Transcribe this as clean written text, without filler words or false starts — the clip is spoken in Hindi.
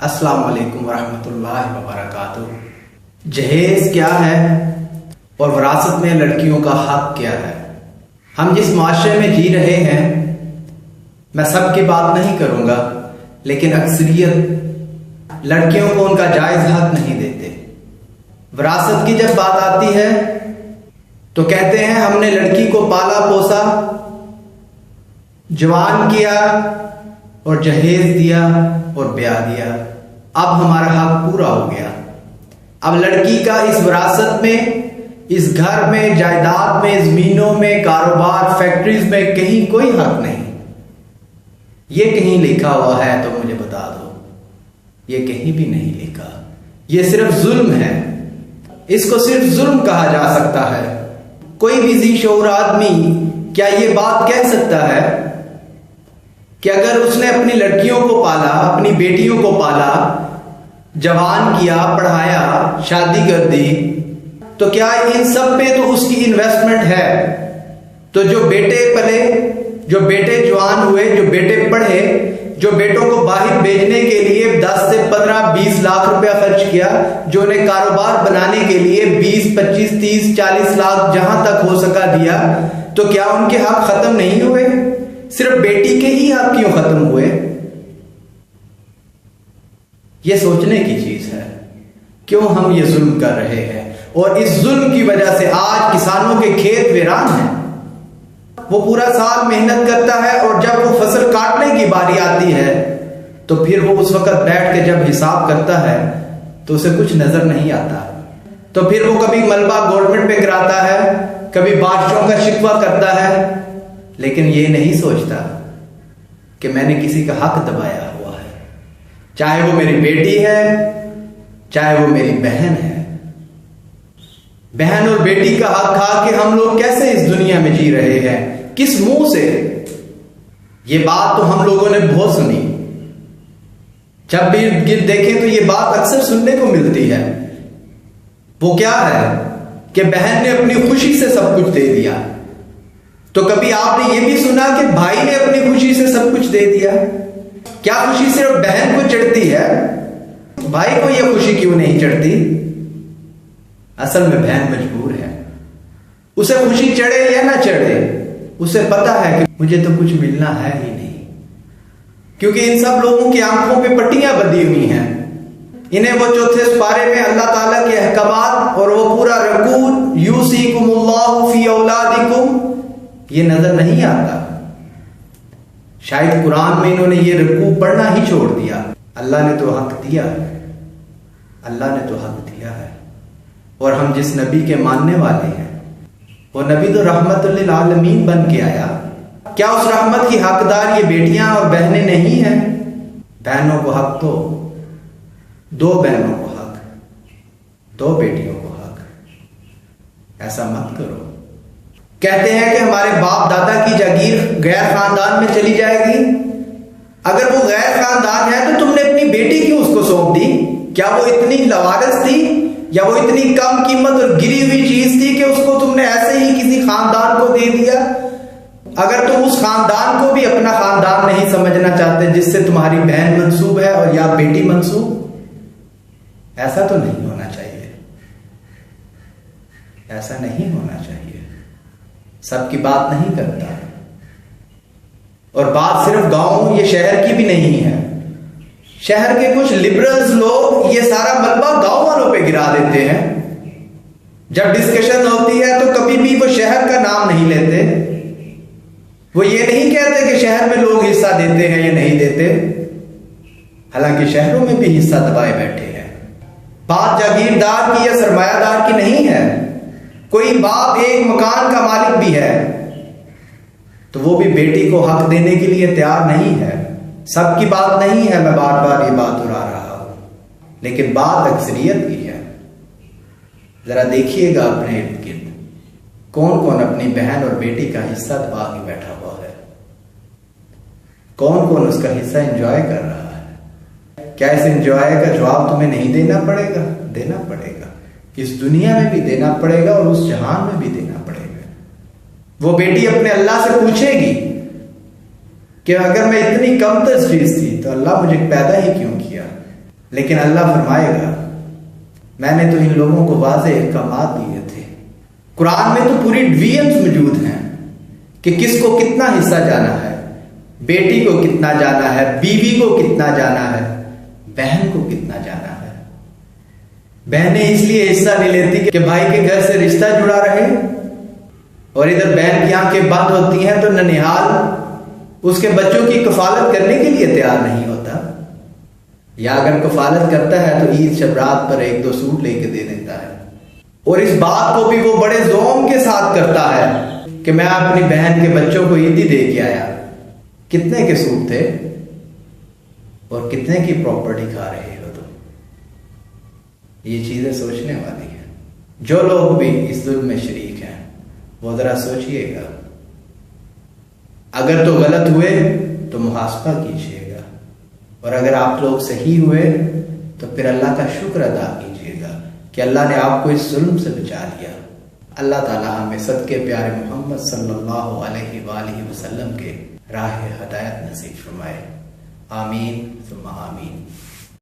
अस्सलाम वालेकुम वरहमतुल्लाहि वबरकातुहू। जहेज क्या है और विरासत में लड़कियों का हक क्या है। हम जिस माशरे में जी रहे हैं, मैं सबकी बात नहीं करूंगा, लेकिन अक्सरियत लड़कियों को उनका जायज हक नहीं देते। विरासत की जब बात आती है तो कहते हैं हमने लड़की को पाला पोसा, जवान किया और जहेज दिया और ब्याह दिया, अब हमारा हक पूरा हो गया। अब लड़की का इस विरासत में, इस घर में, जायदाद में, जमीनों में, कारोबार, फैक्ट्रीज में कहीं कोई हक नहीं। ये कहीं लिखा हुआ है तो मुझे बता दो, ये कहीं भी नहीं लिखा। ये सिर्फ जुल्म है, इसको सिर्फ जुल्म कहा जा सकता है। कोई भी जी शऊर आदमी क्या ये बात कह सकता है कि अगर उसने अपनी लड़कियों को पाला, अपनी बेटियों को पाला, जवान किया, पढ़ाया, शादी कर दी, तो क्या इन सब पे तो उसकी इन्वेस्टमेंट है? तो जो बेटे पले, जो बेटे जवान हुए, जो बेटे पढ़े, जो बेटों को बाहर भेजने के लिए 10 से 15-20 लाख रुपया खर्च किया, जो उन्हें कारोबार बनाने के लिए 20, 25, 30, 40 लाख जहां तक हो सका दिया, तो क्या उनके हक खत्म नहीं हुए? सिर्फ बेटी के ही हक क्यों खत्म हुए? यह सोचने की चीज है, क्यों हम ये जुल्म कर रहे हैं। और इस जुल्म की वजह से आज किसानों के खेत वीरान हैं। वो पूरा साल मेहनत करता है और जब वो फसल काटने की बारी आती है तो फिर वो उस वक्त बैठ के जब हिसाब करता है तो उसे कुछ नजर नहीं आता। तो फिर वो कभी मलबा गवर्नमेंट पे गिराता है, कभी बादशाहों का शिकवा करता है, लेकिन ये नहीं सोचता कि मैंने किसी का हक दबाया हुआ है, चाहे वो मेरी बेटी है, चाहे वो मेरी बहन है। बहन और बेटी का हक खा के हम लोग कैसे इस दुनिया में जी रहे हैं? किस मुंह से? ये बात तो हम लोगों ने बहुत सुनी, जब भी गिर देखें तो ये बात अक्सर सुनने को मिलती है। वो क्या है कि बहन ने अपनी खुशी से सब कुछ दे दिया। तो कभी आपने ये भी सुना कि भाई ने अपनी खुशी से सब कुछ दे दिया? क्या खुशी सिर्फ बहन को चढ़ती है? भाई को यह खुशी क्यों नहीं चढ़ती? असल में बहन मजबूर है। उसे खुशी चढ़े या ना चढ़े, उसे पता है कि मुझे तो कुछ मिलना है ही नहीं, क्योंकि इन सब लोगों की आंखों पे पट्टियां बंधी हुई हैं। इन्हें वो चौथे पारे में अल्लाह ताला के अहकामात और वो पूरा रकून यूसीकुमुल्लाहु फी औलादिकुम ये नजर नहीं आता। शायद कुरान में इन्होंने ये रकू पढ़ना ही छोड़ दिया। अल्लाह ने तो हक दिया है, अल्लाह ने तो हक दिया है। और हम जिस नबी के मानने वाले हैं, वो नबी तो रहमतुल लिल आलमीन बन के आया। क्या उस रहमत की हकदार ये बेटियां और बहनें नहीं हैं? बहनों को हक तो, 2 बहनों को हक, 2 बेटियों को हक। ऐसा मत करो। कहते हैं कि हमारे बाप दादा की जागीर गैर खानदान में चली जाएगी। अगर वो गैर खानदान है तो तुमने अपनी बेटी क्यों उसको सौंप दी? क्या वो इतनी लवारिस थी या वो इतनी कम कीमत और गिरी हुई चीज थी कि उसको तुमने ऐसे ही किसी खानदान को दे दिया? अगर तुम उस खानदान को भी अपना खानदान नहीं समझना चाहते जिससे तुम्हारी बहन मंसूब है और या बेटी मंसूब, ऐसा तो नहीं होना चाहिए, ऐसा नहीं होना चाहिए। सबकी बात नहीं करता। और बात सिर्फ गांव या शहर की भी नहीं है। शहर के कुछ लिबरल्स लोग ये सारा मलबा गांव वालों पे गिरा देते हैं। जब डिस्कशन होती है तो कभी भी वो शहर का नाम नहीं लेते। वो ये नहीं कहते कि शहर में लोग हिस्सा देते हैं या नहीं देते, हालांकि शहरों में भी हिस्सा दबाए बैठे हैं। बात जागीरदार की या सरमायादार की नहीं है। कोई बाप एक मकान का मालिक भी है तो वो भी बेटी को हक देने के लिए तैयार नहीं है। सबकी बात नहीं है, मैं बार बार ये बात दोहरा रहा हूं, लेकिन बात अक्सरियत की है। जरा देखिएगा अपने इर्द गिर्द कौन कौन अपनी बहन और बेटी का हिस्सा दबा के बैठा हुआ है, कौन कौन उसका हिस्सा एंजॉय कर रहा है। क्या इस एंजॉय का जवाब तुम्हें नहीं देना पड़ेगा? देना पड़ेगा। इस दुनिया में भी देना पड़ेगा और उस जहान में भी देना पड़ेगा। वो बेटी अपने अल्लाह से पूछेगी कि अगर मैं इतनी कम चीज थी तो अल्लाह मुझे पैदा ही क्यों किया? लेकिन अल्लाह फरमाएगा मैंने तो इन लोगों को वाज़ेह अहकामात दिए थे। कुरान में तो पूरी डिवीजन्स मौजूद हैं कि किसको कितना हिस्सा जाना है, बेटी को कितना जाना है, बीवी को कितना जाना है, बहन को कितना जाना है। बहनें इसलिए हिस्सा नहीं लेती कि भाई के घर से रिश्ता जुड़ा रहे, और इधर बहन की आंखें बंद होती हैं तो ननिहाल उसके बच्चों की कफालत करने के लिए तैयार नहीं होता, या अगर कफालत करता है तो ईद शबरात पर 1-2 सूट लेके दे देता है। और इस बात को भी वो बड़े ज़ौम के साथ करता है कि मैं अपनी बहन के बच्चों को ईदी दे के आया। कितने के सूट थे और कितने की प्रॉपर्टी खा रहे हो तुम? ये चीजें सोचने वाली हैं। जो लोग भी इस जुल्म में शरीक हैं वो जरा सोचिएगा, अगर तो गलत हुए तो मुहासबा कीजिएगा, और अगर आप लोग सही हुए तो फिर अल्लाह का शुक्र अदा कीजिएगा कि अल्लाह ने आपको इस जुल्म से बचा लिया। अल्लाह ताला हमें सदके प्यारे मोहम्मद सल्लल्लाहु अलैहि वसल्लम के राह हदायत नसीब फरमाए। आमीन सुम्मा आमीन।